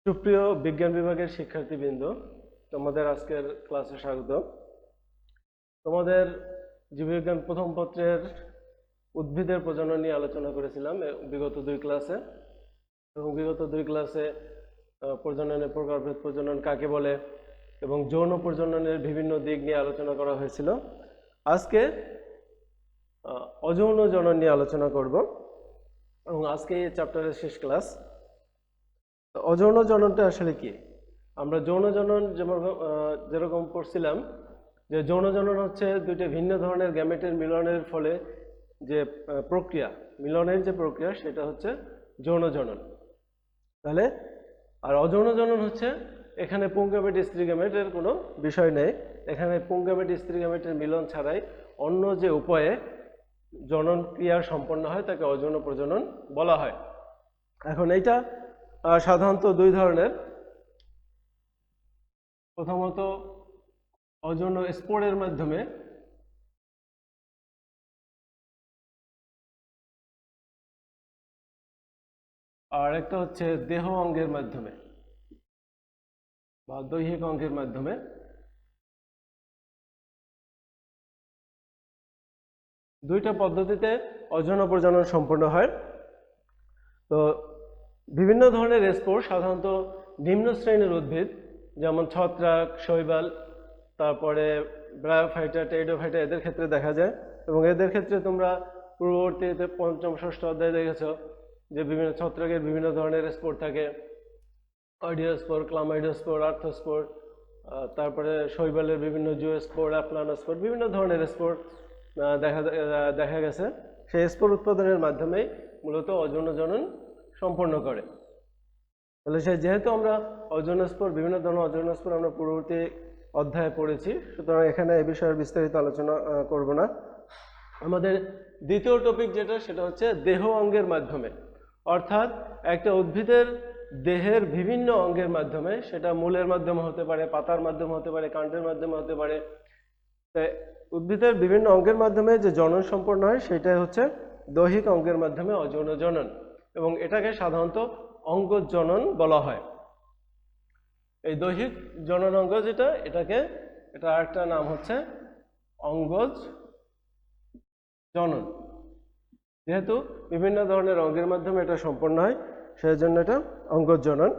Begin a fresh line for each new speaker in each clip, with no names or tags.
সুপ্রিয় বিজ্ঞান বিভাগের শিক্ষার্থীবৃন্দ, তোমাদের আজকের ক্লাসে স্বাগত। তোমাদের জীববিজ্ঞান প্রথম পত্রের উদ্ভিদের প্রজনন নিয়ে আলোচনা করেছিলাম বিগত দুই ক্লাসে। এবং বিগত দুই ক্লাসে প্রজননের প্রকারভেদ, প্রজনন কাকে বলে এবং যৌন প্রজননের বিভিন্ন দিক নিয়ে আলোচনা করা হয়েছিল। আজকে অযৌন জনন নিয়ে আলোচনা করব এবং আজকে এই চ্যাপ্টারের শেষ ক্লাস। অযৌন জননটা আসলে কি? আমরা যৌন জনন যেরকম পড়ছিলাম যে যৌন জনন হচ্ছে দুইটা ভিন্ন ধরনের গ্যামেটের মিলনের ফলে যে প্রক্রিয়া, মিলনের যে প্রক্রিয়া সেটা হচ্ছে যৌন জনন। তাহলে আর অযৌন জনন হচ্ছে এখানে পুংগ্যামেট স্ত্রী গ্যামেটের কোনো বিষয় নেই। এখানে পুংগ্যামেট স্ত্রী গ্যামেটের মিলন ছাড়াই অন্য যে উপায়ে জনন ক্রিয়া সম্পন্ন হয় তাকে অযৌন প্রজনন বলা হয়। এখন এইটা সাধারণত দুই ধরনের। প্রথমত অযৌন স্পোরের মাধ্যমে, আর একটা হচ্ছে দেহ অঙ্গের মাধ্যমে বা দৈহিক অঙ্গের মাধ্যমে। দুইটা পদ্ধতিতে অযৌন প্রজনন সম্পন্ন হয়। তো বিভিন্ন ধরনের স্পোর সাধারণত নিম্ন শ্রেণীর উদ্ভিদ যেমন ছত্রাক, শৈবাল, তারপরে ব্রায়োফাইটা, টেরিডোফাইটা এদের ক্ষেত্রে দেখা যায়। এবং এদের ক্ষেত্রে তোমরা পূর্ববর্তীতে পঞ্চম ষষ্ঠ অধ্যায়ে দেখেছ যে বিভিন্ন ছত্রাকের বিভিন্ন ধরনের স্পোর থাকে, অডিওস্পোর, ক্লামাইডোস্পোর, আর্থোস্পোর, তারপরে শৈবালের বিভিন্ন জুওস্পোর, অ্যাপ্লানোস্পোর, বিভিন্ন ধরনের স্পোর দেখা গেছে। সেই স্পোর উৎপাদনের মাধ্যমেই মূলত অযৌন জনন সম্পন্ন করে। তাহলে যেহেতু আমরা অযৌন স্পোর, বিভিন্ন ধরনের অযৌন স্পোর আমরা পূর্ববর্তী অধ্যায়ে পড়েছি, সুতরাং এখানে এই বিষয়ে বিস্তারিত আলোচনা করব না। আমাদের দ্বিতীয় টপিক যেটা, সেটা হচ্ছে দেহ অঙ্গের মাধ্যমে, অর্থাৎ একটা উদ্ভিদের দেহের বিভিন্ন অঙ্গের মাধ্যমে, সেটা মূলের মাধ্যমে হতে পারে, পাতার মাধ্যমে হতে পারে, কাণ্ডের মাধ্যমে হতে পারে। উদ্ভিদের বিভিন্ন অঙ্গের মাধ্যমে যে জনন সম্পন্ন হয় সেটাই হচ্ছে দৈহিক অঙ্গের মাধ্যমে অযৌন জনন, এবং এটাকে সাধারণত অঙ্গজ জনন বলা হয়। এই দৈহিক জনন অঙ্গ যেটা, এটা আরেকটা নাম হচ্ছে অঙ্গজ জনন। যেহেতু বিভিন্ন ধরনের অঙ্গের মাধ্যমে এটা সম্পন্ন হয়, সেই জন্য এটা অঙ্গজ জনন।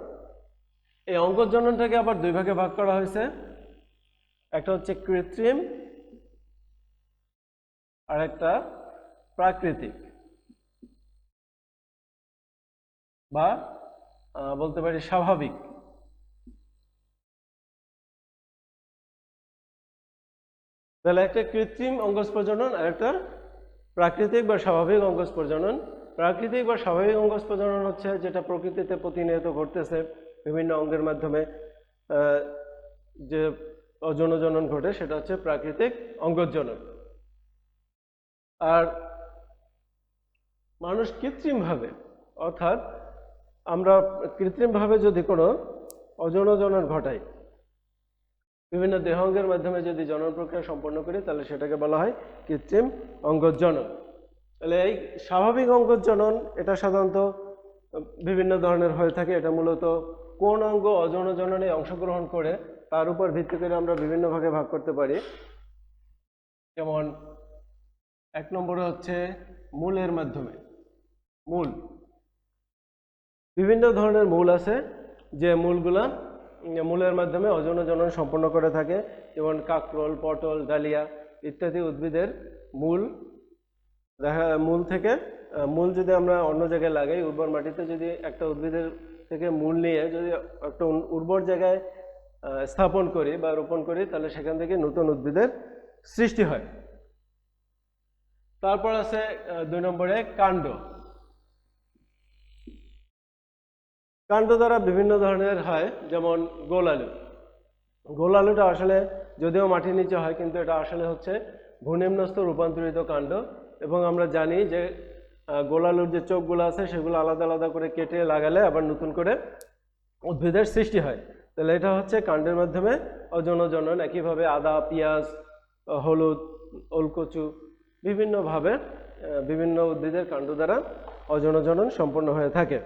এই অঙ্গজ জননটাকে আবার দুই ভাগে ভাগ করা হয়েছে। একটা হচ্ছে কৃত্রিম আর একটা প্রাকৃতিক, বা বলতে পারি স্বাভাবিক। তাহলে একটা কৃত্রিম অঙ্গজ প্রজনন আর একটা প্রাকৃতিক বা স্বাভাবিক অঙ্গজ প্রজনন। প্রাকৃতিক বা স্বাভাবিক অঙ্গজ প্রজনন হচ্ছে যেটা প্রকৃতিতে প্রতিনিয়ত ঘটতেছে, বিভিন্ন অঙ্গের মাধ্যমে যে অযৌন জনন ঘটে, সেটা হচ্ছে প্রাকৃতিক অঙ্গজ জনন। আর মানুষ কৃত্রিমভাবে, অর্থাৎ আমরা কৃত্রিমভাবে যদি কোনো অযৌন জনন ঘটাই, বিভিন্ন দেহ অঙ্গের মাধ্যমে যদি জনন প্রক্রিয়া সম্পন্ন করি, তাহলে সেটাকে বলা হয় কৃত্রিম অঙ্গজ জনন। তাহলে এই স্বাভাবিক অঙ্গজ জনন এটা সাধারণত বিভিন্ন ধরনের হয়ে থাকে। এটা মূলত কোন অঙ্গ অযৌন জননে অংশগ্রহণ করে তার উপর ভিত্তি করে আমরা বিভিন্ন ভাগে ভাগ করতে পারি। যেমন এক নম্বরে হচ্ছে মূলের মাধ্যমে। মূল, বিভিন্ন ধরনের মূল আছে যে মূলগুলা মূলের মাধ্যমে অযৌন জনন সম্পন্ন করে থাকে, যেমন কাকরোল, পটল, ডালিয়া ইত্যাদি উদ্ভিদের মূল মূল থেকে মূল যদি আমরা অন্য জায়গায় লাগাই, উর্বর মাটিতে যদি একটা উদ্ভিদের থেকে মূল নিয়ে যদি একটা উর্বর জায়গায় স্থাপন করি বা রোপণ করি, তাহলে সেখান থেকে নতুন উদ্ভিদের সৃষ্টি হয়। তারপর আছে দুই নম্বরে কাণ্ড। কাণ্ড দ্বারা বিভিন্ন ধরনের হয়, যেমন গোল আলু। গোল আলুটা আসলে যদিও মাটির নিচে হয়, কিন্তু এটা আসলে হচ্ছে ভূনিম্নস্থ রূপান্তরিত কাণ্ড। এবং আমরা জানি যে গোল আলুর যে চোখগুলো আছে সেগুলো আলাদা আলাদা করে কেটে লাগালে আবার নতুন করে উদ্ভিদের সৃষ্টি হয়। তাহলে এটা হচ্ছে কাণ্ডের মাধ্যমে অযৌন জনন। একইভাবে আদা, পেঁয়াজ, হলুদ, ওলকচু বিভিন্নভাবে বিভিন্ন উদ্ভিদের কাণ্ড দ্বারা অযৌন জনন সম্পন্ন হয়ে থাকে।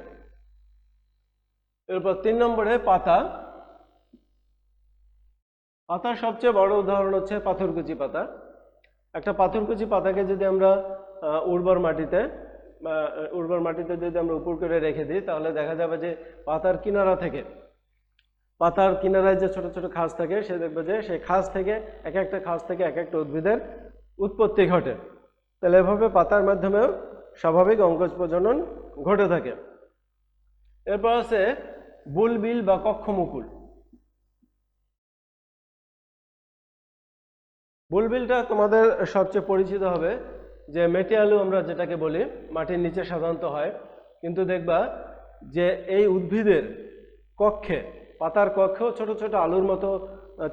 এরপর 3 নম্বরে পাতা। পাতার সবচেয়ে বড় উদাহরণ হচ্ছে পাথরকুচি পাতা। একটা পাথরকুচি পাতাকে যদি আমরা উর্বর মাটিতে যদি আমরা উপর করে রেখে দিই, তাহলে দেখা যাবে যে পাতার কিনারায় যে ছোট ছোট খাঁজ থাকে, সে দেখবে যে সেই খাঁজ থেকে এক একটা উদ্ভিদের উৎপত্তি ঘটে। তাহলে এভাবে পাতার মাধ্যমেও স্বাভাবিক অঙ্কুজ প্রজনন ঘটে থাকে। এরপর আছে বুলবিল বা কক্ষমুকুল। বুলবিলটা তোমাদের সবচেয়ে পরিচিত হবে, যে মেটি আলু আমরা যেটাকে বলি, মাটির নিচে সাধারণত হয়। কিন্তু দেখবা যে এই উদ্ভিদের কক্ষে, পাতার কক্ষেও ছোট ছোট আলুর মতো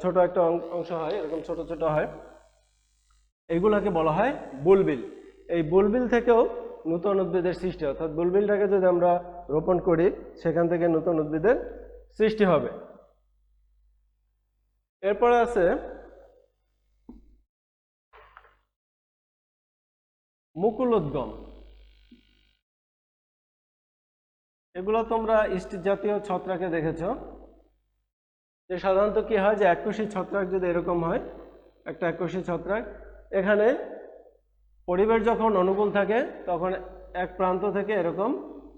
ছোট একটা অংশ হয়, এরকম ছোট ছোট হয়। এইগুলাকে বলা হয় বুলবিল। এই বুলবিল থেকেও নতুন উদ্ভিদের সৃষ্টি, অর্থাৎ বুলবিলটাকে যদি আমরা রোপণ করি, সেখান থেকে নতুন উদ্ভিদের সৃষ্টি হবে। এরপরে আছে মুকুলোদ্গম। এগুলো তোমরা স্টিচ জাতীয় ছত্রাকে দেখেছো, যে সাধারণত কি হয়, যে এককোষী ছত্রাক যদি এরকম হয়, একটা এককোষী ছত্রাক, এখানে পরিবেশ যখন অনুকূল থাকে তখন এক প্রান্ত থেকে এরকম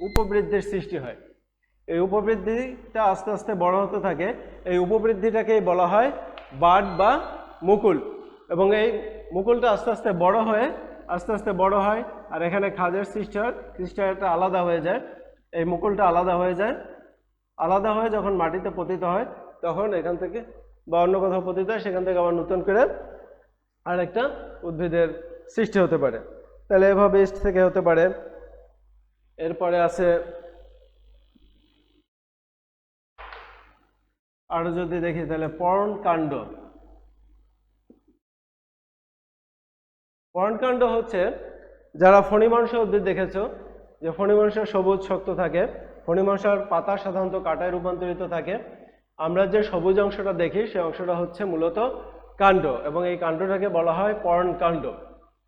উপবৃদ্ধির সৃষ্টি হয়। এই উপবৃদ্ধিটা আস্তে আস্তে বড় হতে থাকে। এই উপবৃদ্ধিটাকে বলা হয় বাড বা মুকুল। এবং এই মুকুলটা আস্তে আস্তে বড় হয়, আর এখানে খাঁজের সৃষ্টিটা আলাদা হয়ে যায়। এই মুকুলটা আলাদা হয়ে যখন মাটিতে পতিত হয়, তখন এখান থেকে বা অন্য কোথাও পতিত হয়, সেখান থেকে আবার নতুন করে আরেকটা উদ্ভিদের সৃষ্টি হতে পারে। তাহলে এভাবে ইস্ট থেকে হতে পারে। এরপরে আছে আরো যদি দেখি, তাহলে পর্ণকাণ্ড। পর্ণকাণ্ড হচ্ছে, যারা ফণিমনসা উদ্ভিদ দেখেছো, যে ফণিমনসা সবুজ শক্ত থাকে, ফণিমনসার পাতা সাধারণত কাঁটায় রূপান্তরিত থাকে। আমরা যে সবুজ অংশটা দেখি, সেই অংশটা হচ্ছে মূলত কাণ্ড, এবং এই কাণ্ডটাকে বলা হয় পর্ণকাণ্ড।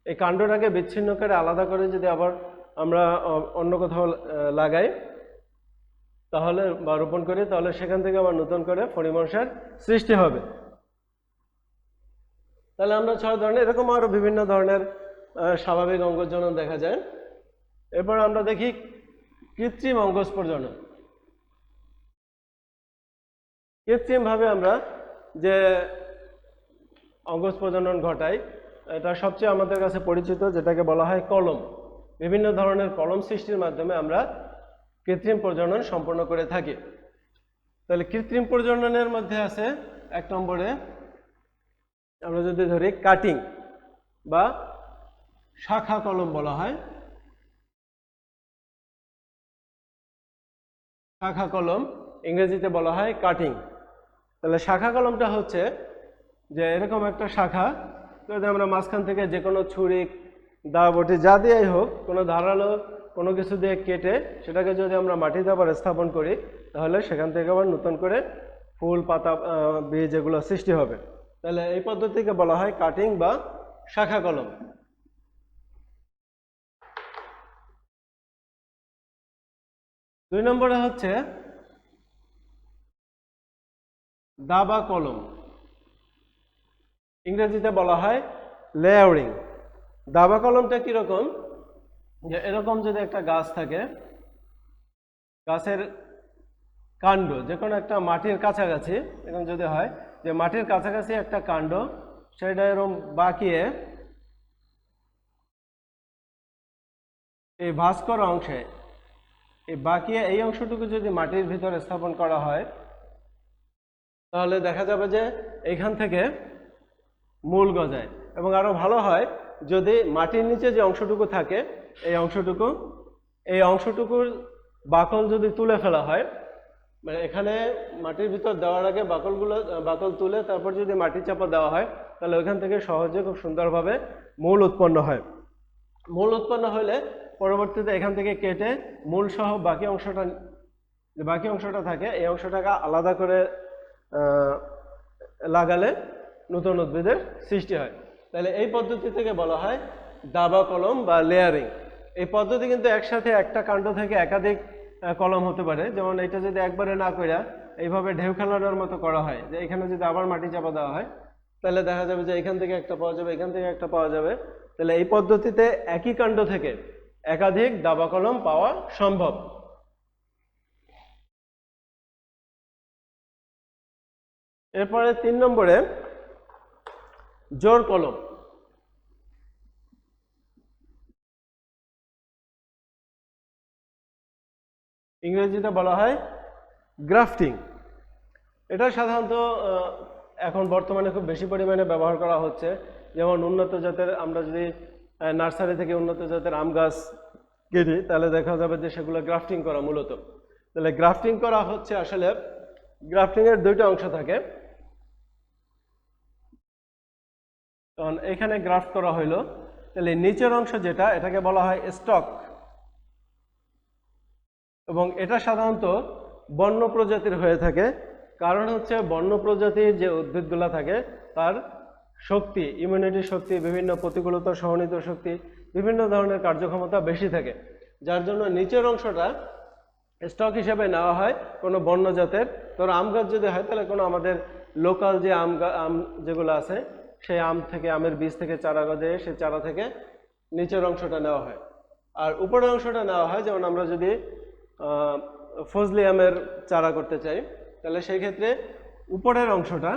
এই কাণ্ডটাকে বিচ্ছিন্ন করে আলাদা করে যদি আবার আমরা অন্য কোথাও লাগাই, তাহলে বা রোপণ করি, তাহলে সেখান থেকে আবার নতুন করে ফণিমনসার সৃষ্টি হবে। তাহলে আমরা 6 ধরনের, এরকম আরো বিভিন্ন ধরনের স্বাভাবিক অঙ্কুজ জনন দেখা যায়। এরপর আমরা দেখি কৃত্রিম অঙ্কুজ প্রজনন। কৃত্রিমভাবে আমরা যে অঙ্কুজ প্রজনন ঘটাই, এটা সবচেয়ে আমাদের কাছে পরিচিত, যেটাকে বলা হয় কলম। বিভিন্ন ধরনের কলম সৃষ্টির মাধ্যমে আমরা কৃত্রিম প্রজনন সম্পন্ন করে থাকি। তাহলে কৃত্রিম প্রজননের মধ্যে আছে 1 নম্বরে আমরা যদি ধরি কাটিং বা শাখা কলম বলা হয়। শাখা কলম ইংরেজিতে বলা হয় কাটিং। তাহলে শাখা কলমটা হচ্ছে যে এরকম একটা শাখা, যদি আমরা মাঝখান থেকে যে কোনো ছুরি, দা, বটি যা দিয়েই হোক, কোনো ধারালো কোনো কিছু দিয়ে কেটে সেটাকে যদি আমরা মাটিতে আবার স্থাপন করি, তাহলে সেখান থেকে আবার নতুন করে ফুল, পাতা, বীজ এগুলো সৃষ্টি হবে। তাহলে এই পদ্ধতিকে বলা হয় কাটিং বা শাখা কলম। দুই নম্বরে হচ্ছে দাবা কলম, ইংরেজিতে বলা হয় লেয়ারিং। দাবা কলমটা কিরকম, যে এরকম যদি একটা গাছ থাকে, গাছের কাণ্ড যে কোনো একটা মাটির কাছাকাছি, এরকম যদি হয় যে মাটির কাছাকাছি একটা কাণ্ড, সেটা এরকম বাঁকিয়ে এই ভাস্কর অংশে, এই বাঁকিয়ে এই অংশটুকু যদি মাটির ভিতরে স্থাপন করা হয়, তাহলে দেখা যাবে যে এইখান থেকে মূল গজায়। এবং আরো ভালো হয় যদি মাটির নিচে যে অংশটুকু থাকে, এই অংশটুকুর বাকল যদি তুলে ফেলা হয়, মানে এখানে মাটির ভিতর দেওয়ার আগে বাকল তুলে তারপর যদি মাটি চাপা দেওয়া হয়, তাহলে ওইখান থেকে সহজে খুব সুন্দরভাবে মূল উৎপন্ন হয়। মূল উৎপন্ন হলে পরবর্তীতে এখান থেকে কেটে মূল সহ বাকি অংশটা থাকে, এই অংশটাকে আলাদা করে লাগালে নতুন উদ্ভিদের সৃষ্টি হয়। তাহলে এই পদ্ধতি থেকে বলা হয় দাবা কলম বা লেয়ারিং। এই পদ্ধতি কিন্তু একসাথে একটা কাণ্ড থেকে একাধিক কলম হতে পারে। যেমন এটা যদি একবারে না কইরা এইভাবে ঢেউ খেলানোর মতো করা হয়, যে এখানে যদি আবার মাটি চাপা দেওয়া হয়, তাহলে দেখা যাবে যে এখান থেকে একটা পাওয়া যাবে, এখান থেকে একটা পাওয়া যাবে। তাহলে এই পদ্ধতিতে একই কাণ্ড থেকে একাধিক দাবা কলম পাওয়া সম্ভব। এরপরে 3 নম্বরে জোড় কলম। ইংরেজিতে বলা হয় গ্রাফটিং। এটা সাধারণত এখন বর্তমানে খুব বেশি পরিমাণে ব্যবহার করা হচ্ছে। যেমন উন্নত জাতের, আমরা যদি নার্সারি থেকে উন্নত জাতের আম গাছ কিনি, তাহলে দেখা যাবে যে সেগুলো গ্রাফটিং করা মূলত। তাহলে গ্রাফটিং করা হচ্ছে, আসলে গ্রাফটিং এর দুইটা অংশ থাকে। কারণ এখানে গ্রাফট করা হইলো, তাহলে নিচের অংশ যেটা, এটাকে বলা হয় স্টক, এবং এটা সাধারণত বন্য প্রজাতির হয়ে থাকে। কারণ হচ্ছে বন্য প্রজাতির যে উদ্ভিদগুলো থাকে তার শক্তি, ইমিউনিটি শক্তি, বিভিন্ন প্রতিকূলতা সহনীত শক্তি, বিভিন্ন ধরনের কার্যক্ষমতা বেশি থাকে, যার জন্য নিচের অংশটা স্টক হিসেবে নেওয়া হয় কোনো বন্য জাতের। ধরো আম গাছ যদি হয়, তাহলে কোনো আমাদের লোকাল যে আম যেগুলো আছে, সেই আম থেকে, আমের বীজ থেকে চারা গজে, সেই চারা থেকে নিচের অংশটা নেওয়া হয়। আর উপরের অংশটা নেওয়া হয়, যেমন আমরা যদি ফজলি আমের চারা করতে চাই, তাহলে সেই ক্ষেত্রে উপরের অংশটা,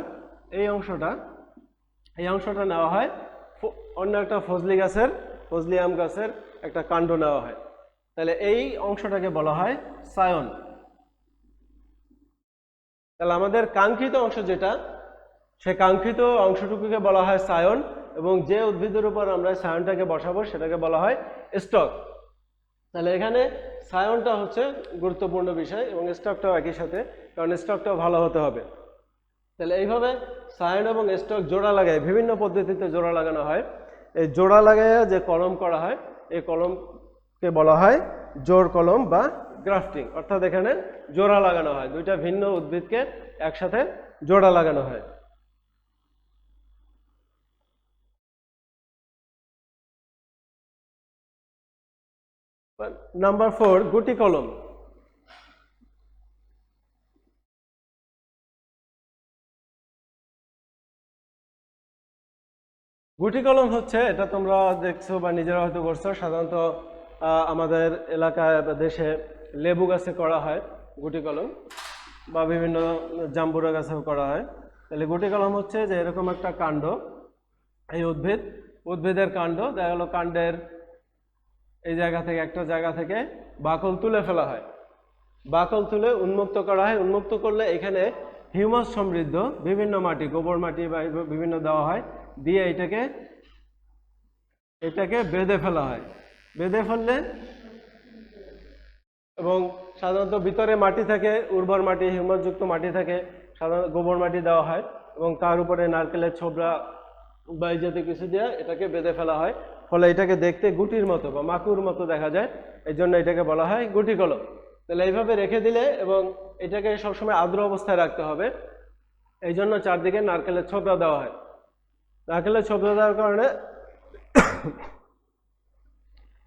এই অংশটা নেওয়া হয় অন্য একটা ফজলি আম গাছের একটা কাণ্ড নেওয়া হয়। তাহলে এই অংশটাকে বলা হয় সায়ন। তাহলে আমাদের কাঙ্ক্ষিত অংশ যেটা, সে কাঙ্ক্ষিত অংশটুকুকে বলা হয় সায়ন, এবং যে উদ্ভিদের উপর আমরা সায়নটাকে বসাবো সেটাকে বলা হয় স্টক। তাহলে এখানে সায়নটা হচ্ছে গুরুত্বপূর্ণ বিষয়, এবং স্টকটাও একই সাথে, কারণ স্টকটাও ভালো হতে হবে। তাহলে এইভাবে সায়ন এবং স্টক জোড়া লাগায়, বিভিন্ন পদ্ধতিতে জোড়া লাগানো হয়। এই জোড়া লাগায় যে কলম করা হয়, এই কলমকে বলা হয় জোড় কলম বা গ্রাফটিং। অর্থাৎ এখানে জোড়া লাগানো হয়, দুইটা ভিন্ন উদ্ভিদকে একসাথে জোড়া লাগানো হয়। নাম্বার 4, গুটি কলম। গুটি কলম হচ্ছে, এটা তোমরা দেখছো বা নিজেরা হয়তো করছো, সাধারণত আমাদের এলাকায় বা দেশে লেবু গাছে করা হয় গুটি কলম, বা বিভিন্ন জাম্বুরা গাছেও করা হয়। তাহলে গুটি কলম হচ্ছে যে এরকম একটা কাণ্ড, এই উদ্ভিদের কাণ্ড, দেখা গেল কাণ্ডের এই একটা জায়গা থেকে বাকল তুলে ফেলা হয়, বাকল তুলে উন্মুক্ত করা হয়। উন্মুক্ত করলে এখানে হিউমাস সমৃদ্ধ বিভিন্ন মাটি, গোবর মাটি বা বিভিন্ন দেওয়া হয়, দিয়ে এটাকে বেঁধে ফেলা হয়। বেঁধে ফেললে, এবং সাধারণত ভিতরে মাটি থাকে, উর্বর মাটি, হিউমাসযুক্ত মাটি থাকে, সাধারণত গোবর মাটি দেওয়া হয়, এবং তার উপরে নারকেলের ছোবড়া বা এই জাতীয় কিছু দিয়ে এটাকে বেঁধে ফেলা হয়। ফলে এটাকে দেখতে গুটির মতো বা মাকুর মতো দেখা যায়, এই জন্য এটাকে বলা হয় গুটি কলম। তাহলে এইভাবে রেখে দিলে, এবং এটাকে সবসময় আর্দ্র অবস্থায় রাখতে হবে, এই জন্য চারদিকে নারকেলের ছোবড়া দেওয়া হয়। নারকেলের ছোবড়া দেওয়ার কারণে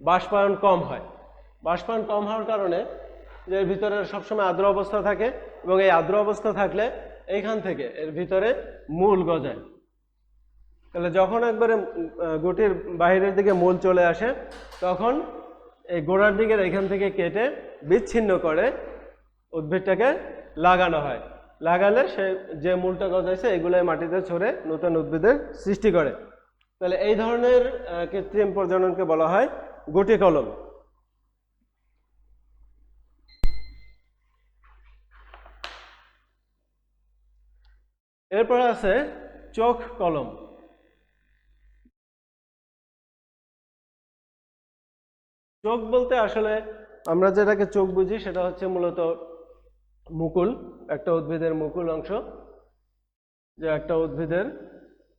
বাষ্পায়ন কম হয়। বাষ্পায়ন কম হওয়ার কারণে যে এর ভিতরে সবসময় আর্দ্র অবস্থা থাকে, এবং এই আর্দ্র অবস্থা থাকলে এইখান থেকে এর ভিতরে মূল গজায়। তাহলে যখন একবারে গুটির বাইরের দিকে মূল চলে আসে, তখন এই গোড়ার দিকের এখান থেকে কেটে বিচ্ছিন্ন করে উদ্ভিদটাকে লাগানো হয়। লাগালে সে যে মূলটা গজাইছে এগুলাই মাটিতে ছড়ে নতুন উদ্ভিদের সৃষ্টি করে। তাহলে এই ধরনের কৃত্রিম প্রজননকে বলা হয় গুটি কলম। এরপরে আছে চোখ কলম। চোখ বলতে আসলে আমরা যেটাকে চোখ বুঝি সেটা হচ্ছে মূলত মুকুল, একটা উদ্ভিদের মুকুল অংশ, যে একটা উদ্ভিদের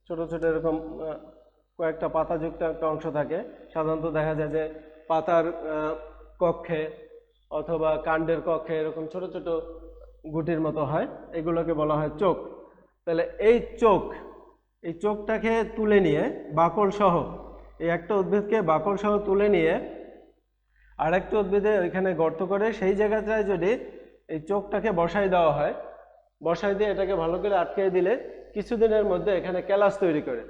ছোট ছোট এরকম কয়েকটা পাতাযুক্ত একটা অংশ থাকে। সাধারণত দেখা যায় যে পাতার কক্ষে অথবা কাণ্ডের কক্ষে এরকম ছোট ছোট গুটির মতো হয়, এগুলোকে বলা হয় চোখ। তাহলে এই চোখটাকে তুলে নিয়ে বাকল সহ, এই একটা উদ্ভিদকে বাকল সহ তুলে নিয়ে আর একটা উদ্ভিদে ওইখানে গর্ত করে সেই জায়গাটায় যদি এই চোখটাকে বসাই দেওয়া হয়, বসাই দিয়ে এটাকে ভালো করে আটকে দিলে কিছুদিনের মধ্যে এখানে ক্যালাস তৈরি করে।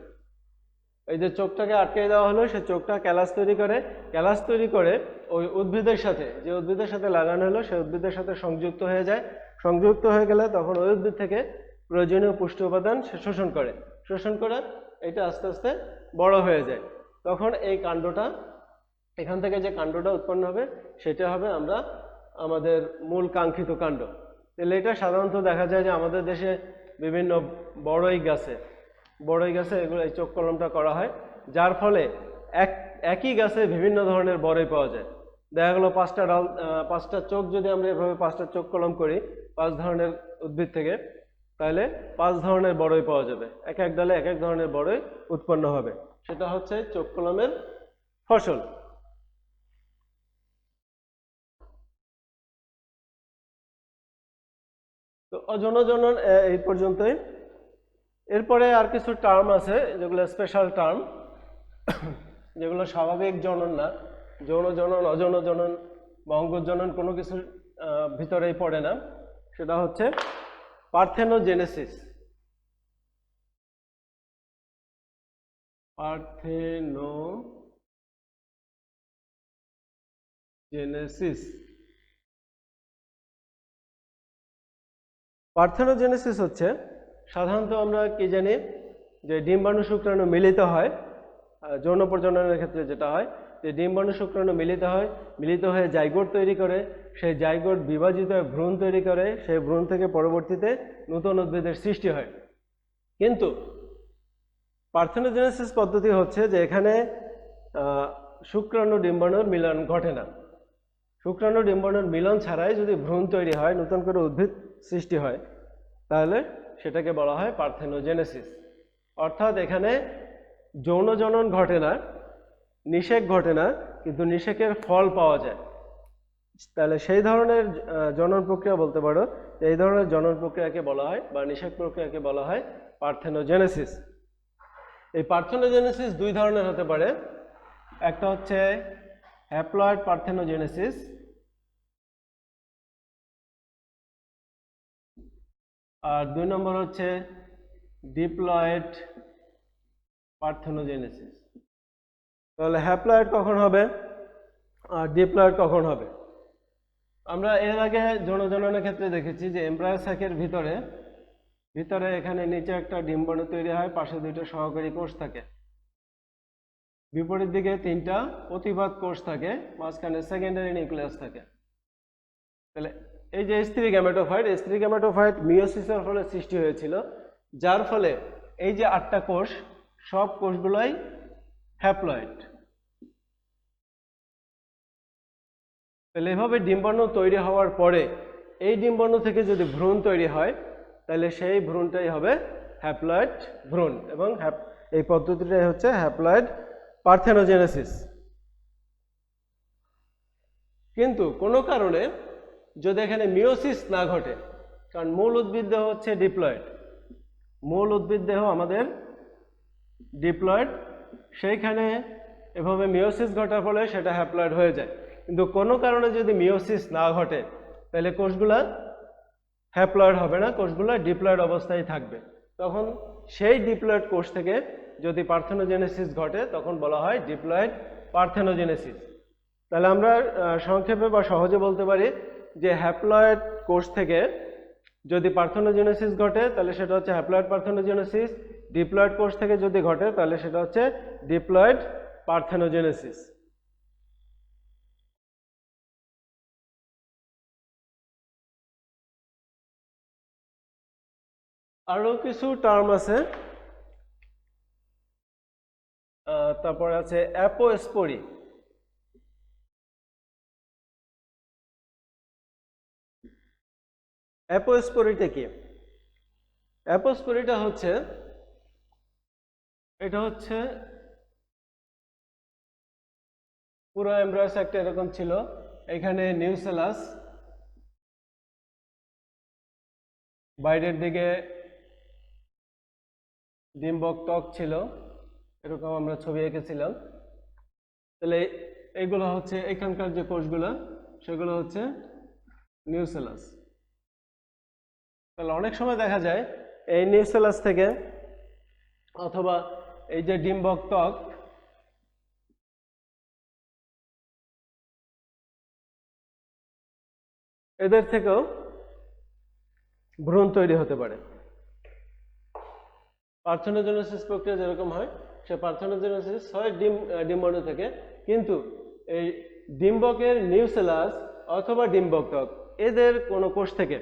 এই যে চোখটাকে আটকে দেওয়া হলো, সে চোখটা ক্যালাস তৈরি করে, ক্যালাস তৈরি করে ওই উদ্ভিদের সাথে, যে উদ্ভিদের সাথে লাগানো হলো সেই উদ্ভিদের সাথে সংযুক্ত হয়ে যায়। সংযুক্ত হয়ে গেলে তখন ওই উদ্ভিদ থেকে প্রয়োজনীয় পুষ্টি উপাদান সে শোষণ করে, শোষণ করে এটা আস্তে আস্তে বড় হয়ে যায়। তখন এই কাণ্ডটা, এখান থেকে যে কাণ্ডটা উৎপন্ন হবে সেটা হবে আমরা আমাদের মূল কাঙ্ক্ষিত কাণ্ড। তাহলে এটা সাধারণত দেখা যায় যে আমাদের দেশে বিভিন্ন বড়ই গাছে এগুলো এই চোখ কলমটা করা হয়, যার ফলে একই গাছে বিভিন্ন ধরনের বড়ই পাওয়া যায়। দেখা গেলো 5টা ডাল, 5টা চোখ যদি আমরা এভাবে 5টা চোখ কলম করি 5 ধরনের উদ্ভিদ থেকে, তাহলে 5 ধরনের বড়ই পাওয়া যাবে। এক এক ডালে এক এক ধরনের বড়ই উৎপন্ন হবে, সেটা হচ্ছে চোখ কলমের ফসল। তো অজনজনন এই পর্যন্তই। এরপরে আর কিছু টার্ম আছে যেগুলো স্পেশাল টার্ম, যেগুলো স্বাভাবিক জনন না, যৌন জনন, অযৌন জনন বা অঙ্গজনন কোনো কিছুর ভিতরেই পড়ে না। সেটা হচ্ছে পার্থেনোজেনেসিস। পার্থেনোজেনেসিস হচ্ছে সাধারণত আমরা কি জানি যে ডিম্বাণু শুক্রাণু মিলিত হয়, যৌন প্রজননের ক্ষেত্রে যেটা হয় যে ডিম্বাণু শুক্রাণু মিলিত হয়ে জাইগোট তৈরি করে, সেই জাইগোট বিভাজিত হয়ে ভ্রূণ তৈরি করে, সেই ভ্রূণ থেকে পরবর্তীতে নতুন উদ্ভিদের সৃষ্টি হয়। কিন্তু পার্থেনোজেনেসিস পদ্ধতি হচ্ছে যে এখানে শুক্রাণু ডিম্বাণুর মিলন ঘটে না। শুক্রাণু ডিম্বাণুর মিলন ছাড়াই যদি ভ্রূণ তৈরি হয়, নতুন করে উদ্ভিদ সৃষ্টি হয়, তাহলে সেটাকে বলা হয় পার্থেনোজেনেসিস। অর্থাৎ এখানে যৌন জনন ঘটে না, নিষেক ঘটে না, কিন্তু নিষেকের ফল পাওয়া যায়। তাহলে সেই ধরনের জনন প্রক্রিয়া বলতে পারো, এই ধরনের জনন প্রক্রিয়াকে বলা হয় বা নিষেক প্রক্রিয়াকে বলা হয় পার্থেনোজেনেসিস। এই পার্থেনোজেনেসিস দুই ধরনের হতে পারে। একটা হচ্ছে হ্যাপ্লয়েড পার্থেনোজেনেসিস, আর 2 নম্বর হচ্ছে ডিপ্লয়েড পার্থেনোজেনেসিস। তাহলে হ্যাপ্লয়েড কখন হবে আর ডিপ্লয়েড কখন হবে? আমরা এর আগে যৌন জননের ক্ষেত্রে দেখেছি যে এমব্রায়ো স্যাকের ভিতরে এখানে নিচে একটা ডিম্বাণু তৈরি হয়, পাশে 2টা সহকারী কোষ থাকে, বিপরীত দিকে 3টা প্রতিবাদ কোষ থাকে, মাঝখানে সেকেন্ডারি নিউক্লিয়াস থাকে। তাহলে এই যে স্ত্রী গ্যামেটোফাইট মিওসিসের ফলে সৃষ্টি হয়েছিল, যার ফলে এই যে 8টা কোষ, সব কোষগুলোই হ্যাপ্লয়েড। তাহলে এভাবে ডিম্বাণু তৈরি হওয়ার পরে এই ডিম্বাণু থেকে যদি ভ্রূণ তৈরি হয়, তাহলে সেই ভ্রূণটাই হবে হ্যাপ্লয়েড ভ্রূণ, এবং এই পদ্ধতিটাই হচ্ছে হ্যাপ্লয়েড পার্থেনোজেনেসিস। কিন্তু কোনো কারণে যদি এখানে মিওসিস না ঘটে, কারণ মূল উদ্ভিদ দেহ হচ্ছে ডিপ্লয়েড, মূল উদ্ভিদ দেহ আমাদের ডিপ্লয়েড, সেইখানে এভাবে মিওসিস ঘটার ফলে সেটা হ্যাপ্লয়েড হয়ে যায়। কিন্তু কোনো কারণে যদি মিওসিস না ঘটে, তাহলে কোষগুলা হ্যাপ্লয়েড হবে না, কোষগুলা ডিপ্লয়েড অবস্থায় থাকবে। তখন সেই ডিপ্লয়েড কোষ থেকে যদি পার্থেনোজেনেসিস ঘটে, তখন বলা হয় ডিপ্লয়েড পার্থেনোজেনেসিস। তাহলে আমরা সংক্ষেপে বা সহজে বলতে পারি যে হ্যাপ্লয়েড কোষ থেকে যদি পার্থেনোজেনেসিস ঘটে, তাহলে সেটা হচ্ছে হ্যাপ্লয়েড পার্থেনোজেনেসিস। ডিপ্লয়েড কোষ থেকে যদি ঘটে, তাহলে সেটা হচ্ছে ডিপ্লয়েড পার্থেনোজেনেসিস। আরো কিছু টার্ম আছে, তারপরে আছে অ্যাপোস্পোরি। অ্যাপোস্পোরিটা কি? অ্যাপোস্পোরিটা হচ্ছে, এটা হচ্ছে পুরো এমব্রায়ো স্যাকটা এরকম ছিল, এখানে নিউসেলাস, বাইরের দিকে ডিম্বক ত্বক ছিল, এরকম আমরা ছবি এঁকেছিলাম। তাহলে এইগুলো হচ্ছে এখানকার যে কোষগুলো সেগুলো হচ্ছে নিউসেলাস। তাহলে অনেক সময় দেখা যায় এই নিউসেলাস থেকে অথবা এই যে ডিম্বক ত্বক এদের থেকেও ভ্রূণ তৈরি হতে পারে। পার্থেনোজেনেসিস প্রক্রিয়া যেরকম হয় সে পার্থেনোজেনেসিস হয় ডিম্বাণু থেকে, কিন্তু এই ডিম্বকের নিউসেলাস অথবা ডিম্বক ত্বক এদের কোনো কোষ থেকে,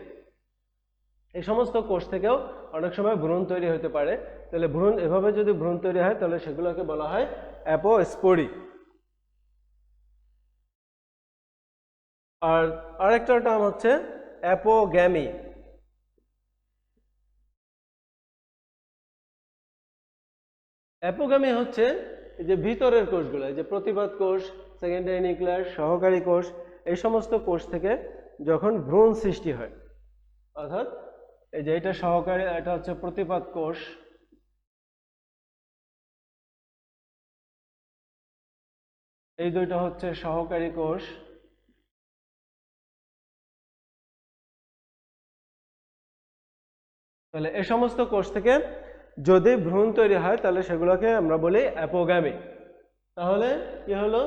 এই সমস্ত কোষ থেকেও অনেক সময় ভ্রূণ তৈরি হতে পারে। তাহলে ভ্রূণ এভাবে যদি ভ্রূণ তৈরি হয় তাহলে সেগুলোকে বলা হয় অ্যাপোস্পোরি। আর আরেকটা টার্ম হচ্ছে অ্যাপোগ্যামি। অ্যাপোগ্যামি হচ্ছে এই যে ভিতরের কোষগুলো, এই যে প্রতিপাদ কোষ, সেকেন্ডারি নিউক্লিয়াস, সহকারী কোষ, এই সমস্ত কোষ থেকে যখন ভ্রূণ সৃষ্টি হয়, অর্থাৎ এই যে এটা সহকারী, এটা হচ্ছে প্রতিপাদ কোষ, এই দুইটা হচ্ছে সহকারী কোষ, তাহলে এই সমস্ত কোষ থেকে যদি ভ্রূণ তৈরি হয় তাহলে সেগুলোকে আমরা বলি অ্যাপোগ্যামি। তাহলে কি হলো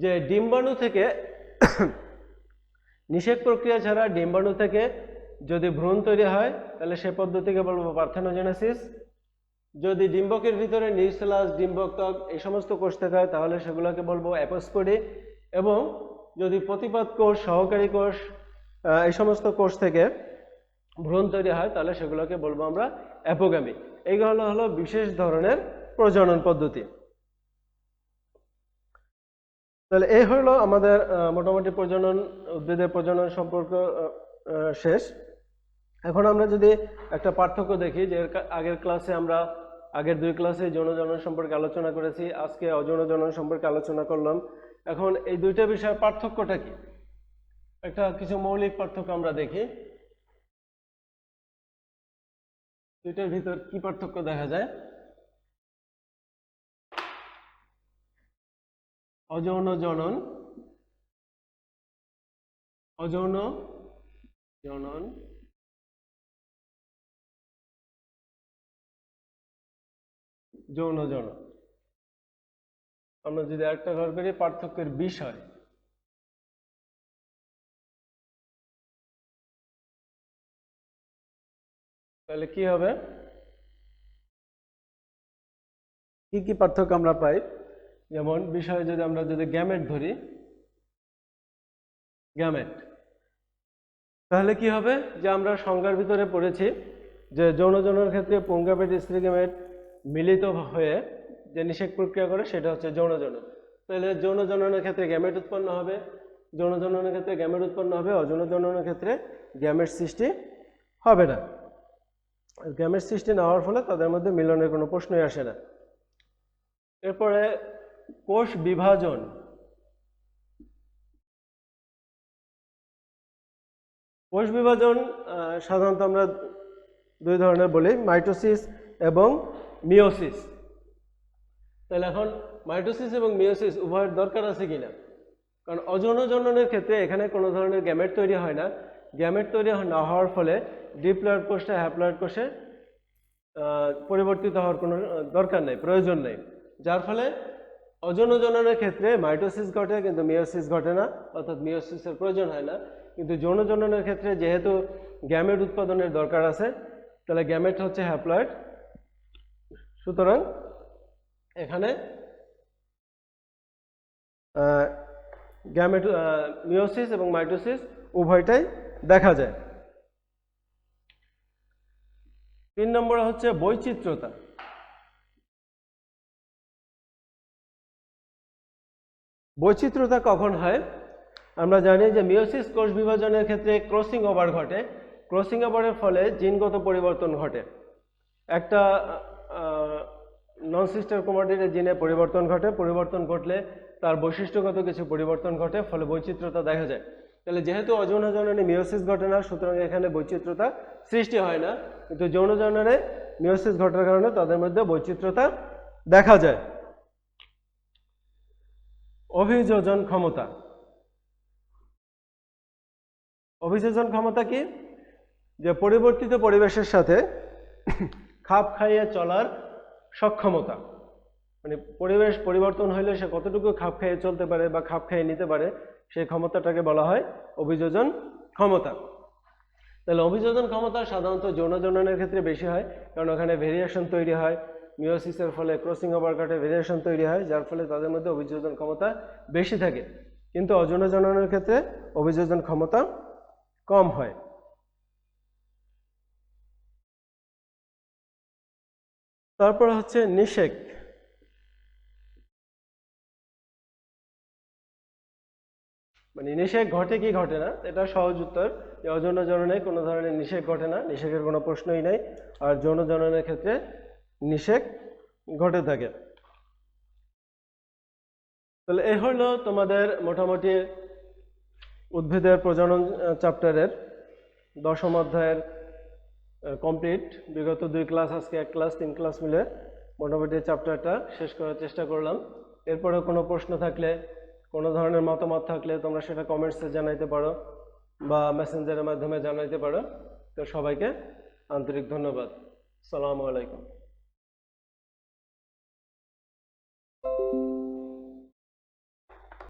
যে ডিম্বাণু থেকে নিষেক প্রক্রিয়া ছাড়া ডিম্বাণু থেকে যদি ভ্রূণ তৈরি হয় তাহলে সে পদ্ধতিকে বলবো পার্থেনোজেনেসিস। যদি ডিম্বকের ভিতরে নিউসেলাস, ডিম্বক ত্বক এই সমস্ত কোষ থেকে হয় তাহলে সেগুলোকে বলবো অ্যাপোস্পোরি। এবং যদি প্রতিপাদ কোষ, সহকারী কোষ এই সমস্ত কোষ থেকে ভ্রূণ তৈরি হয় তাহলে সেগুলোকে বলবো আমরা অ্যাপোগ্যামি। এইগুলো হলো বিশেষ ধরনের প্রজনন পদ্ধতি। তাহলে এই হলো আমাদের মোটামুটি প্রজনন, উদ্ভিদের প্রজনন সম্পর্ক শেষ। এখন আমরা যদি একটা পার্থক্য দেখি, যে আগের ক্লাসে আমরা আগের দুই ক্লাসে যৌন জনন সম্পর্কে আলোচনা করেছি, আজকে অযৌন জনন সম্পর্কে আলোচনা করলাম। এখন এই দুইটা বিষয়ের পার্থক্যটা কি, একটা কিছু মৌলিক পার্থক্য আমরা দেখি। দুইটার ভিতর কি পার্থক্য দেখা যায়? অযৌন জনন, অযৌন জনন, যৌন জনন। আমরা যদি একটা ঘর করি পার্থক্যের বিষয়, তাহলে কি হবে, কি কি পার্থক্য আমরা পাই? যেমন বিষয়ে যদি আমরা যদি গ্যামেট ধরি, গ্যামেট, তাহলে কি হবে যে আমরা সংজ্ঞার ভিতরে পড়েছি যে যৌন জননের ক্ষেত্রে পুংগ্যামেট, স্ত্রী গ্যামেট মিলিত হয়ে যে নিষেক প্রক্রিয়া করে সেটা হচ্ছে যৌন জনন। তাহলে যৌন জননের ক্ষেত্রে গ্যামেট উৎপন্ন হবে, যৌন জননের ক্ষেত্রে গ্যামেট উৎপন্ন হবে, অযৌন জননের ক্ষেত্রে গ্যামেট সৃষ্টি হবে না। গ্যামেট সৃষ্টি না হওয়ার ফলে তাদের মধ্যে মিলনের কোনো প্রশ্নই আসে না। এরপরে কোষ বিভাজন। কোষ বিভাজন সাধারণত আমরা দুই ধরনের বলি, মাইটোসিস এবং মিওসিস। তাহলে এখন মাইটোসিস এবং মিওসিস উভয়ের দরকার আছে কিনা? কারণ অযৌন জননের ক্ষেত্রে এখানে কোনো ধরনের গ্যামেট তৈরি হয় না। গ্যামেট তৈরি না হওয়ার ফলে ডিপ্লয়েড কোষটা হ্যাপ্লয়েড কোষে পরিবর্তিত হওয়ার কোনো দরকার নেই, প্রয়োজন নেই। যার ফলে অযৌন জননের ক্ষেত্রে মাইটোসিস ঘটে কিন্তু মিওসিস ঘটে না, অর্থাৎ মিওসিসের প্রয়োজন হয় না। কিন্তু যৌন জননের ক্ষেত্রে যেহেতু গ্যামেট উৎপাদনের দরকার আছে তাহলে গ্যামেট হচ্ছে হ্যাপ্লয়েড, সুতরাং এখানে গ্যামেট মিওসিস এবং মাইটোসিস উভয়টাই দেখা যায়। 3 নম্বরে হচ্ছে বৈচিত্র্যতা। বৈচিত্র্যতা কখন হয়? আমরা জানি যে মিওসিস কোষ বিভাজনের ক্ষেত্রে ক্রসিং ওভার ঘটে। ক্রসিং ওভারের ফলে জিনগত পরিবর্তন ঘটে। একটা নন সিস্টার ক্রোমাটিডের জিনে পরিবর্তন ঘটে, পরিবর্তন ঘটলে তার বৈশিষ্ট্যগত কিছু পরিবর্তন ঘটে, ফলে বৈচিত্র্যতা দেখা যায়। তাহলে যেহেতু অযৌন জননে মিওসিস ঘটে না, সুতরাং এখানে বৈচিত্র্যতা সৃষ্টি হয় না। কিন্তু যৌন জননে মিওসিস ঘটার কারণে তাদের মধ্যে বৈচিত্র্যতা দেখা যায়। অভিযোজন ক্ষমতা। অভিযোজন ক্ষমতা কি? যে পরিবর্তিত পরিবেশের সাথে খাপ খাইয়ে চলার সক্ষমতা, মানে পরিবেশ পরিবর্তন হইলে সে কতটুকু খাপ খাইয়ে চলতে পারে বা খাপ খাইয়ে নিতে পারে, সেই ক্ষমতাটাকে বলা হয় অভিযোজন ক্ষমতা। তাহলে অভিযোজন ক্ষমতা সাধারণত যৌন জননের ক্ষেত্রে বেশি হয়, কারণ ওখানে ভেরিয়েশন তৈরি হয়, মিওসিসের ফলে ক্রসিং ওভার কাটে ভেরিয়েশন তৈরি হয়, যার ফলে তাদের মধ্যে অভিযোজন ক্ষমতা বেশি থাকে। কিন্তু অযৌন জননের ক্ষেত্রে অভিযোজন ক্ষমতা কম হয়। তারপর হচ্ছে নিষেক। মানে নিষেক ঘটে কি ঘটে না, এটা সহজ উত্তর যে অযৌন জননে কোনো ধরনের নিষেক ঘটে না, নিষেকের কোনো প্রশ্নই নাই। আর যৌন জননের ক্ষেত্রে নিষেক ঘটে থাকে। তাহলে এই হলো তোমাদের মোটামুটি উদ্ভিদের প্রজনন চ্যাপ্টারের 10ম অধ্যায়ের কমপ্লিট। বিগত 2 ক্লাস, আজকে 1 ক্লাস, 3 ক্লাস মিলে মোটামুটি চ্যাপ্টারটা শেষ করার চেষ্টা করলাম। এরপরে কোনো প্রশ্ন থাকলে, কোনো ধরনের মতামত থাকলে তোমরা সেটা কমেন্টসে জানাইতে পারো বা মেসেঞ্জারের মাধ্যমে জানাইতে পারো। তো সবাইকে আন্তরিক ধন্যবাদ। আসসালামু আলাইকুম।